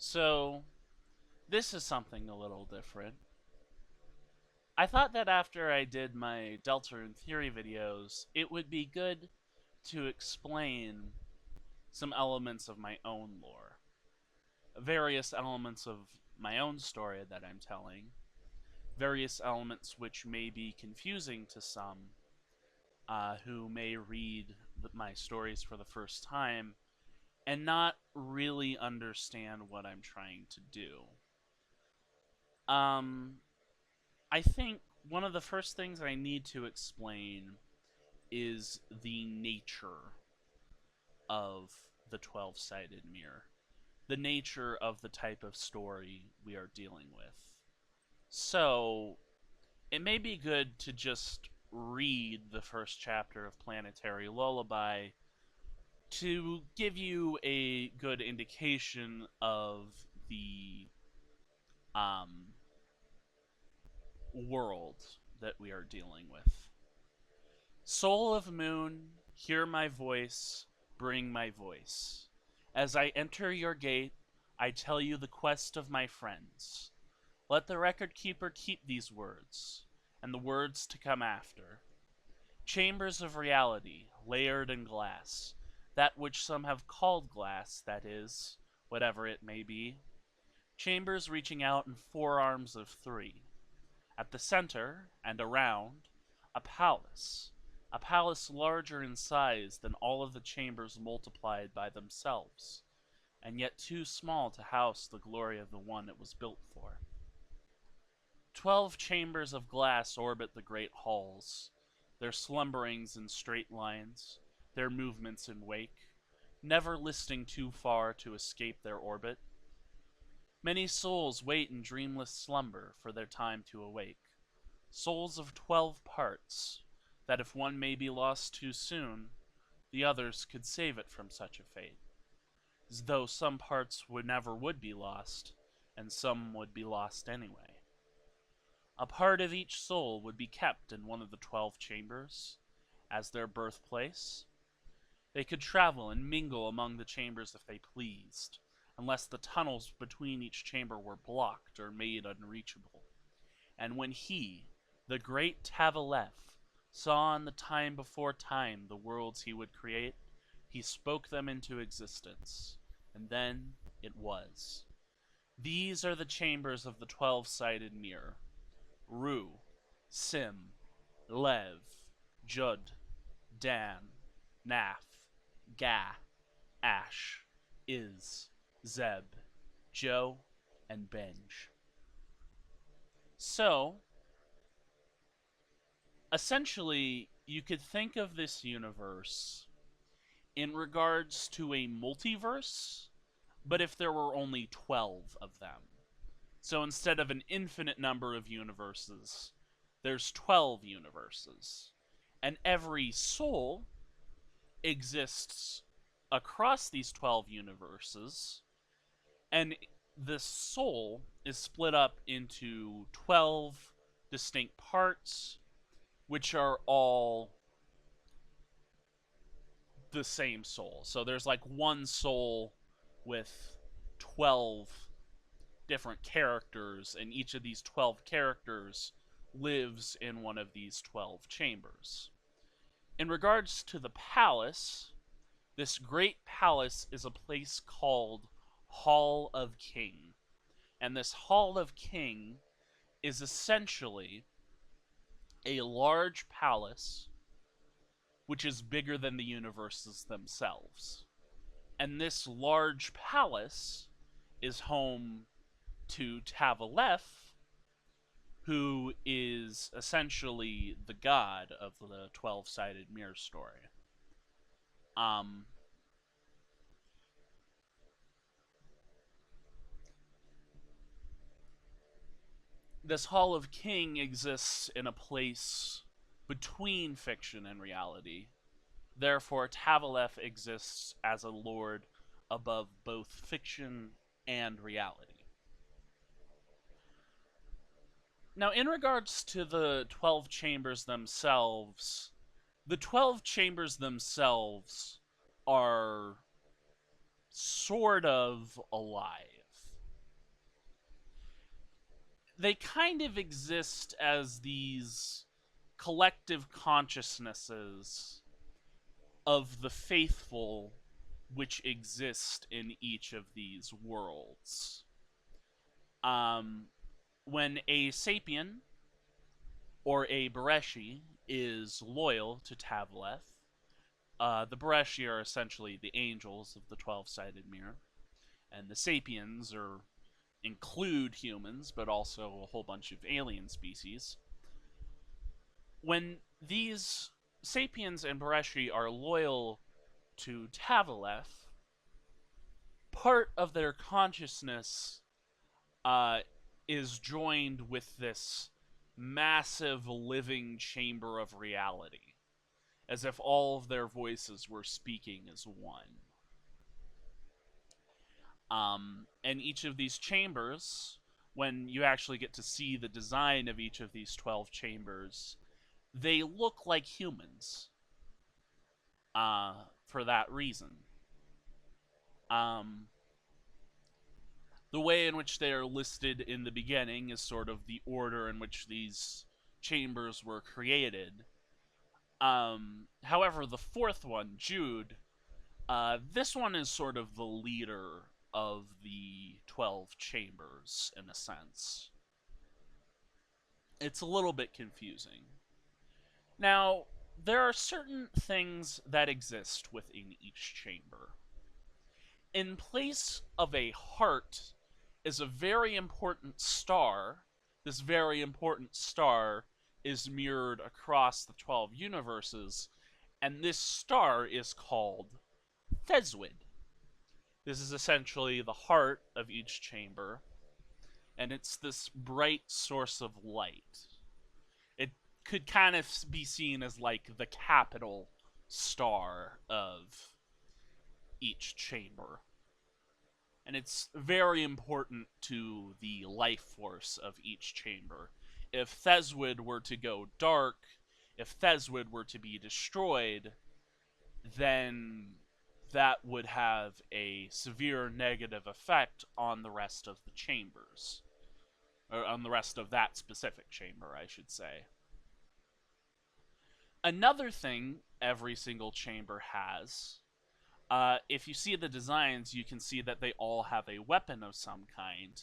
So, this is something a little different. I thought that after I did my Deltarune theory videos, it would be good to explain some elements of my own lore, various elements of my own story that I'm telling, various elements which may be confusing to some who may read my stories for the first time and not really understand what I'm trying to do. Um, I think one of the first things I need to explain is the nature of the 12 sided mirror, the nature of the type of story we are dealing with. So, it may be good to just read the first chapter of Planetary Lullaby to give you a good indication of the um, world that we are dealing with. Soul of moon, hear my voice, bring my voice. As I enter your gate, I tell you the quest of my friends. Let the record keeper keep these words, and the words to come after. Chambers of reality, layered in glass, that which some have called glass, that is, whatever it may be. Chambers reaching out in four arms of three. At the center and around, a palace larger in size than all of the chambers multiplied by themselves, and yet too small to house the glory of the one it was built for. 12 chambers of glass orbit the great halls, their slumberings in straight lines, their movements in wake, never listing too far to escape their orbit. Many souls wait in dreamless slumber for their time to awake. Souls of 12 parts, that if one may be lost too soon, the others could save it from such a fate. As though some parts would be lost, and some would be lost anyway. A part of each soul would be kept in one of the 12 chambers, as their birthplace. They could travel and mingle among the chambers if they pleased, unless the tunnels between each chamber were blocked or made unreachable. And when he, the great Tavaleph, saw in the time before time the worlds he would create, he spoke them into existence, and then it was. These are the chambers of the 12-sided mirror. Ru, Sim, Lev, Jud, Dan, Naf, Ga, Ash, Iz, Zeb, Joe, and Benj. So, essentially, you could think of this universe in regards to a multiverse, but if there were only 12 of them. So instead of an infinite number of universes, there's 12 universes. And every soul exists across these 12 universes, and this soul is split up into 12 distinct parts, which are all the same soul. So there's like one soul with 12 different characters, and each of these 12 characters lives in one of these 12 chambers. In regards to the palace, this great palace is a place called Hall of King. And this Hall of King is essentially a large palace which is bigger than the universes themselves. And this large palace is home to Tavaleph, who is essentially the god of the 12-sided mirror story. Um, this Hall of King exists in a place between fiction and reality. Therefore, Tavaleph exists as a lord above both fiction and reality. Now, in regards to the 12 chambers themselves, the 12 chambers themselves are sort of alive. they kind of exist as these collective consciousnesses of the faithful which exist in each of these worlds. Um, when a sapien or a Bereshi is loyal to Tavaleph, the Bereshi are essentially the angels of the 12-sided mirror, and the sapiens include humans, but also a whole bunch of alien species. When these sapiens and Bereshi are loyal to Tavaleph, part of their consciousness uh, is joined with this massive living chamber of reality, as if all of their voices were speaking as one. And each of these chambers, when you actually get to see the design of each of these 12 chambers, they look like humans for that reason. Um, the way in which they are listed in the beginning is sort of the order in which these chambers were created. However, the fourth one, Jude, this one is sort of the leader of the 12 chambers in a sense. It's a little bit confusing. Now, there are certain things that exist within each chamber. In place of a heart is a very important star. This very important star is mirrored across the 12 universes, and this star is called Theswid. This is essentially the heart of each chamber, and it's this bright source of light. It could kind of be seen as like the capital star of each chamber. And it's very important to the life force of each chamber. If Theswid were to go dark, if Theswid were to be destroyed, then that would have a severe negative effect on the rest of the chambers. Or on the rest of that specific chamber, I should say. Another thing every single chamber has, if you see the designs, you can see that they all have a weapon of some kind.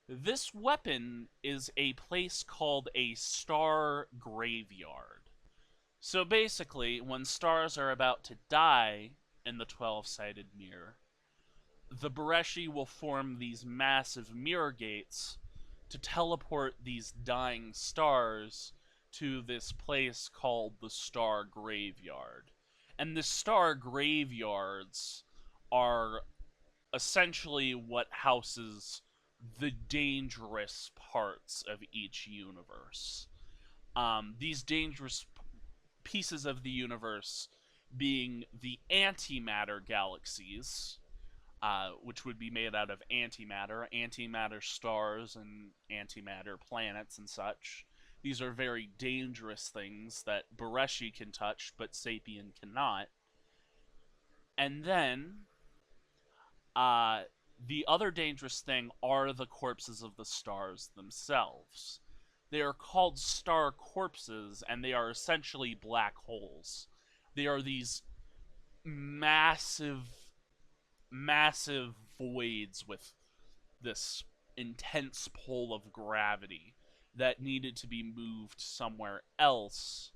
This weapon is a place called a star graveyard. So basically, when stars are about to die in the 12-sided mirror, the Bereshi will form these massive mirror gates to teleport these dying stars to this place called the Star Graveyard. And the Star Graveyards are essentially what houses the dangerous parts of each universe. These dangerous pieces of the universe being the antimatter galaxies, which would be made out of antimatter stars, and antimatter planets and such. These are very dangerous things that Bereshi can touch, but Sapien cannot. And then, the other dangerous thing are the corpses of the stars themselves. They are called star corpses, and they are essentially black holes. They are these massive, massive voids with this intense pull of gravity that needed to be moved somewhere else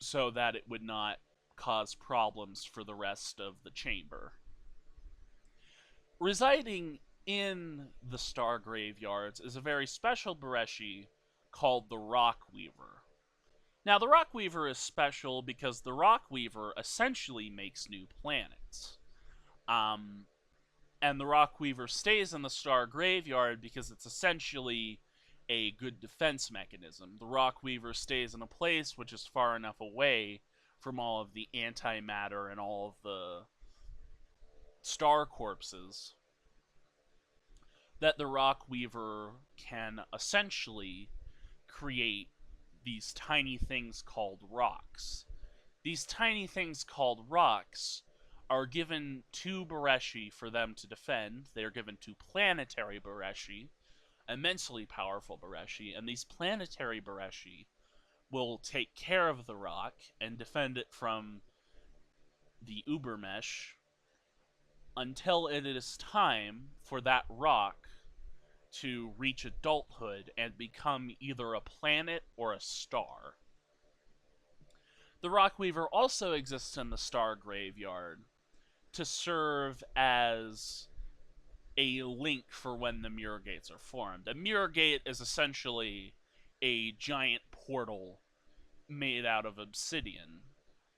so that it would not cause problems for the rest of the chamber. Residing in the star graveyards is a very special Bereshi called the Rock Weaver. Now, the Rock Weaver is special because the Rock Weaver essentially makes new planets. Um, and the Rock Weaver stays in the star graveyard because it's essentially a good defense mechanism. The Rock Weaver stays in a place which is far enough away from all of the antimatter and all of the star corpses that the Rock Weaver can essentially create these tiny things called rocks. These tiny things called rocks are given to Bereshi for them to defend. They are given to planetary Bereshi immensely powerful Bereshi, and these planetary Bereshi will take care of the rock and defend it from the Ubermesh until it is time for that rock to reach adulthood and become either a planet or a star. The Rockweaver also exists in the Star Graveyard to serve as a link for when the mirror gates are formed. A mirror gate is essentially a giant portal made out of obsidian.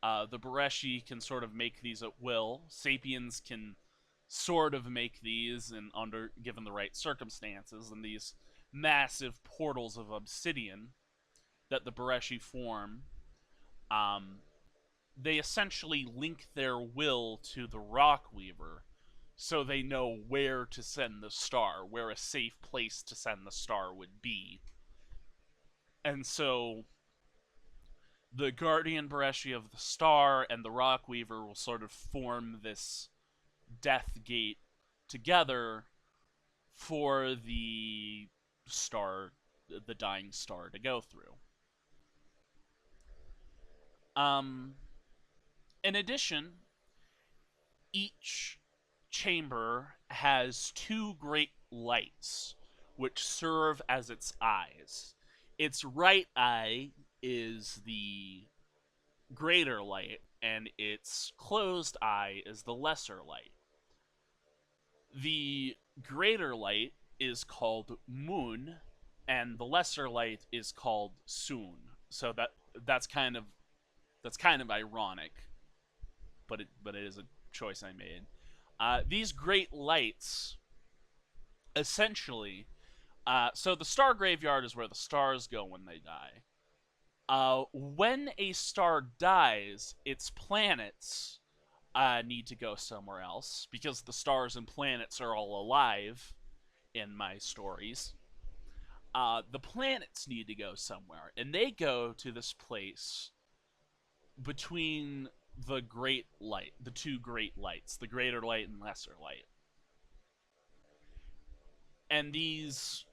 The Bereshi can sort of make these at will. Sapiens can sort of make these and under given the right circumstances, and these massive portals of obsidian that the Bereshi form, um, they essentially link their will to the Rockweaver, so they know where to send the star, where a safe place to send the star would be. And so the Guardian Bereshi of the Star and the Rockweaver will sort of form this Death Gate together for the star, the dying star, to go through. Um, in addition, each chamber has two great lights which serve as its eyes. Its right eye is the greater light, and its closed eye is the lesser light. The greater light is called Moon, and the lesser light is called Sun. So that's kind of that's kind of ironic, but it is a choice I made. These great lights, essentially, so the star graveyard is where the stars go when they die. When a star dies, its planets need to go somewhere else because the stars and planets are all alive in my stories. The planets need to go somewhere, and they go to this place between the two great lights, the greater light and lesser light. And these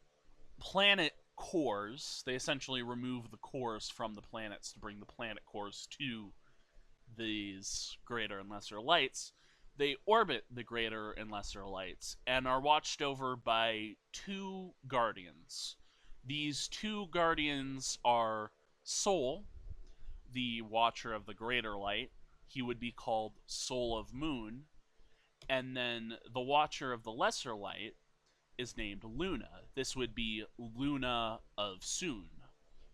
planet cores, they essentially remove the cores from the planets to bring the planet cores to these greater and lesser lights. They orbit the greater and lesser lights and are watched over by two guardians. These two guardians are Sol, the watcher of the greater light. He would be called Soul of Moon. And then the watcher of the lesser light is named Luna. This would be Luna of Sun.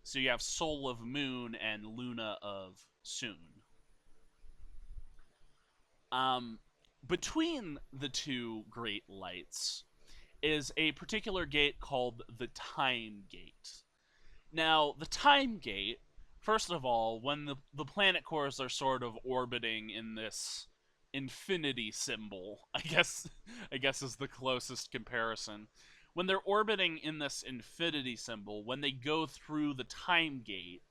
So you have Soul of Moon and Luna of Sun. Um, Between the two great lights is a particular gate called the Time Gate. Now, the Time Gate, first of all, when the planet cores are sort of orbiting in this infinity symbol, I guess is the closest comparison. When they're orbiting in this infinity symbol, when they go through the Time Gate,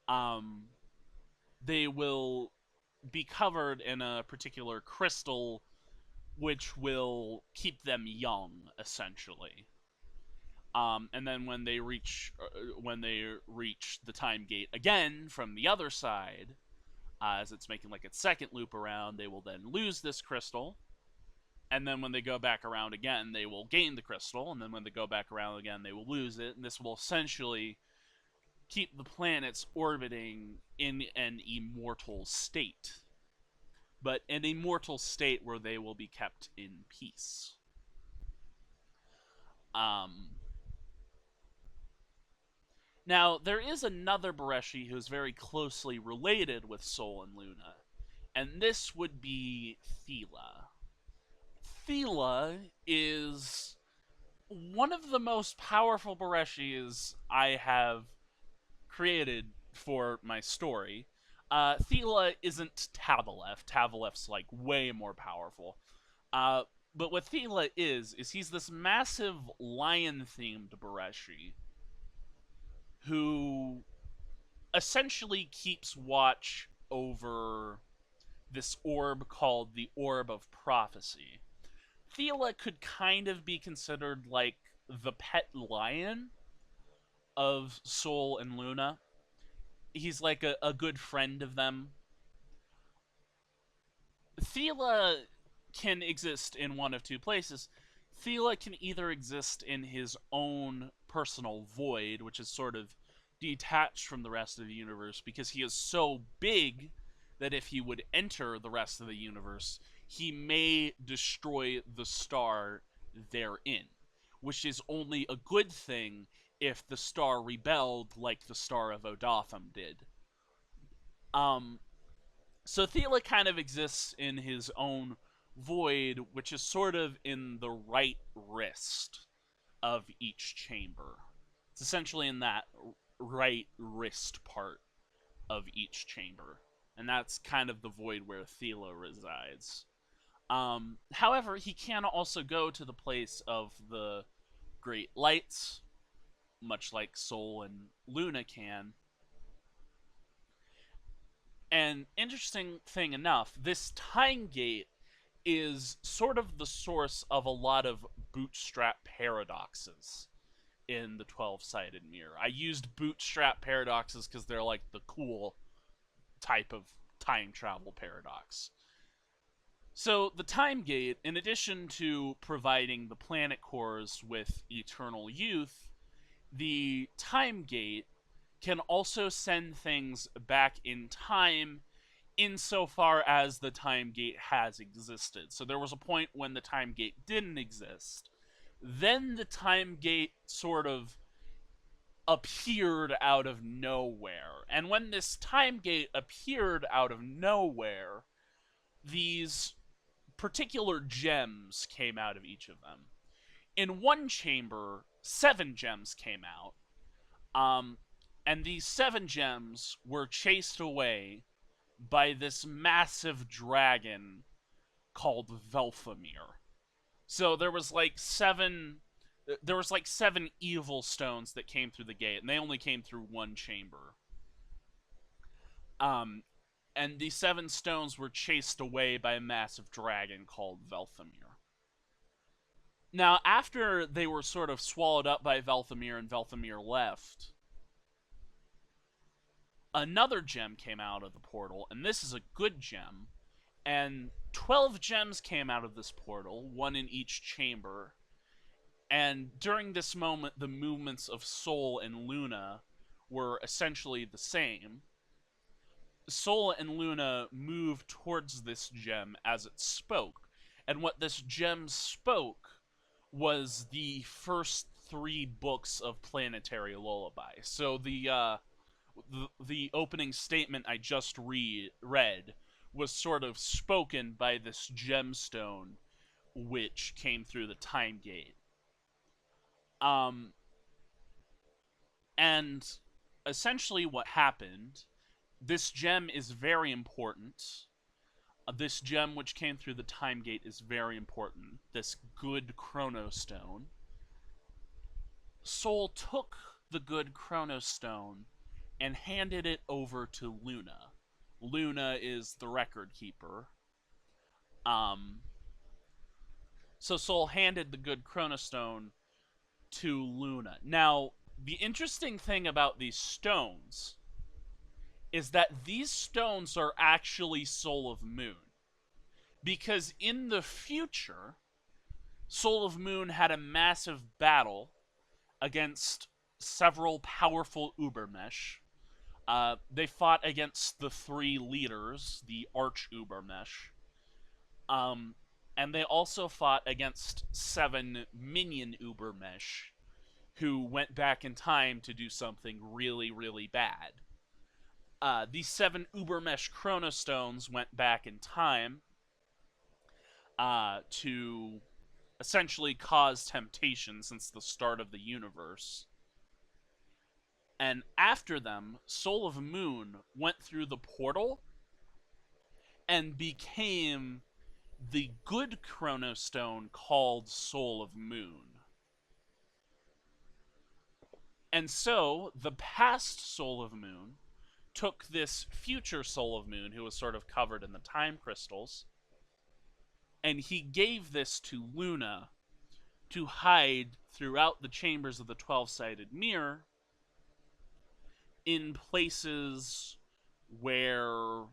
um, they will be covered in a particular crystal which will keep them young, essentially. And then when they reach the time gate again from the other side, as it's making like its second loop around, they will then lose this crystal. And then when they go back around again, they will gain the crystal. And then when they go back around again, they will lose it. And this will essentially keep the planets orbiting in an immortal state, but an immortal state where they will be kept in peace. Um, Now, there is another Bereshi who's very closely related with Sol and Luna, and this would be Thela. Thela is one of the most powerful Bereshis I have created for my story. Thela isn't Tavaleph. Tavaleph's like way more powerful. But what Thela is he's this massive lion-themed Bereshi who essentially keeps watch over this orb called the Orb of Prophecy. Thela could kind of be considered like the pet lion of Sol and Luna. He's like a good friend of them. Thela can exist in one of two places. Thela can either exist in his own personal void, which is sort of detached from the rest of the universe because he is so big that if he would enter the rest of the universe, he may destroy the star therein, which is only a good thing if the star rebelled like the star of Odotham did. Um, so Thela kind of exists in his own void, which is sort of in the right wrist of each chamber. It's essentially in that right wrist part of each chamber. And that's kind of the void where Thela resides. However, he can also go to the place of the Great Lights, much like Sol and Luna can. And interesting thing enough, this time gate is sort of the source of a lot of bootstrap paradoxes in the 12-sided mirror. I used bootstrap paradoxes because they're like the cool type of time travel paradox. So the time gate, in addition to providing the planet cores with eternal youth, the time gate can also send things back in time insofar as the time gate has existed. So there was a point when the time gate didn't exist. Then the time gate sort of appeared out of nowhere. And when this time gate appeared out of nowhere, these particular gems came out of each of them. In one chamber, 7 gems came out. And these 7 gems were chased away by this massive dragon called Velthamir. So there was like 7 evil stones that came through the gate, and they only came through one chamber. And these 7 stones were chased away by a massive dragon called Velthamir. Now, after they were sort of swallowed up by Velthamir and Velthamir left, another gem came out of the portal, and this is a good gem. And 12 gems came out of this portal, one in each chamber. And during this moment, the movements of Sol and Luna were essentially the same. Sol and Luna moved towards this gem as it spoke. And what this gem spoke was the first 3 books of Planetary Lullaby. So the opening statement I just read was sort of spoken by this gemstone which came through the time gate. And essentially what happened, this gem is very important. This gem which came through the time gate is very important. This good chronostone. Sol took the good chronostone and handed it over to Luna. Luna is the record keeper. So Sol handed the good chronostone to Luna. Now, the interesting thing about these stones is that these stones are actually Soul of Moon. Because in the future, Soul of Moon had a massive battle against several powerful Ubermesh. They fought against the 3 leaders, the Arch Ubermesh. And they also fought against 7 minion Ubermesh who went back in time to do something really, really bad. These 7 Ubermesh Chronostones went back in time to essentially cause temptation since the start of the universe. And after them, Soul of Moon went through the portal and became the good chronostone called Soul of Moon. And so, the past Soul of Moon took this future Soul of Moon, who was sort of covered in the time crystals, and he gave this to Luna to hide throughout the chambers of the 12-sided mirror in places where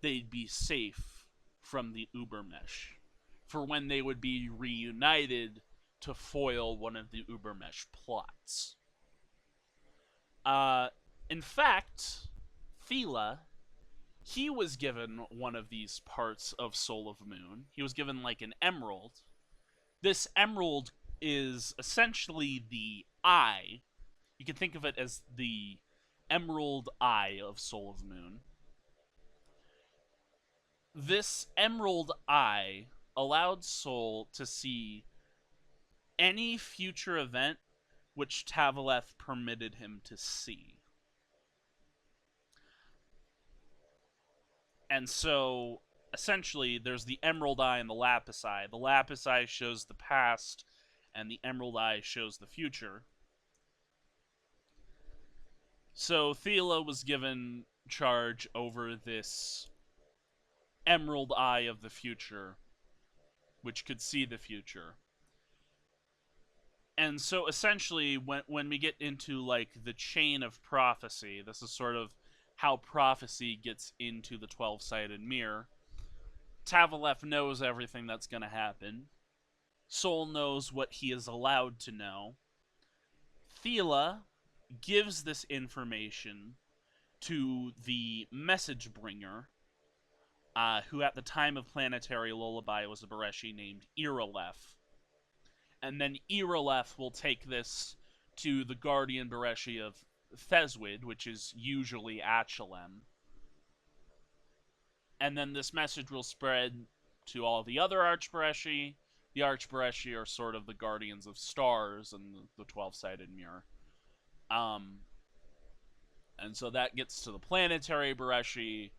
they'd be safe from the Ubermesh for when they would be reunited to foil one of the Ubermesh plots. Uh, in fact, Thela, he was given one of these parts of Soul of Moon. He was given like an emerald. This emerald is essentially the eye. You can think of it as the emerald eye of Soul of Moon. This emerald eye allowed Soul to see any future event which Tavaleph permitted him to see. And so essentially there's the emerald eye and the lapis eye. The lapis eye shows the past and the emerald eye shows the future. So Thela was given charge over this emerald eye of the future, which could see the future. And so essentially when we get into like the chain of prophecy, this is sort of how prophecy gets into the 12-sided mirror. Tavaleph knows everything that's going to happen. Soul knows what he is allowed to know. Thela gives this information to the message bringer, who at the time of Planetary Lullaby was a Bereshi named Tavaleph. And then Tavaleph will take this to the Guardian Bereshi of Theswid, which is usually Achelem. And then this message will spread to all the other Archbereshi. The Archbereshi are sort of the guardians of stars and the 12-sided mirror. And so that gets to the planetary Bereshi,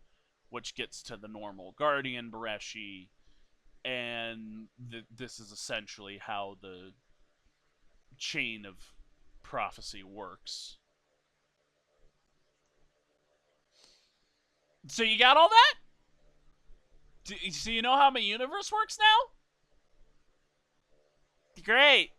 which gets to the normal Guardian Bereshi, and this is essentially how the chain of prophecy works. So you got all that? So you know how my universe works now? Great.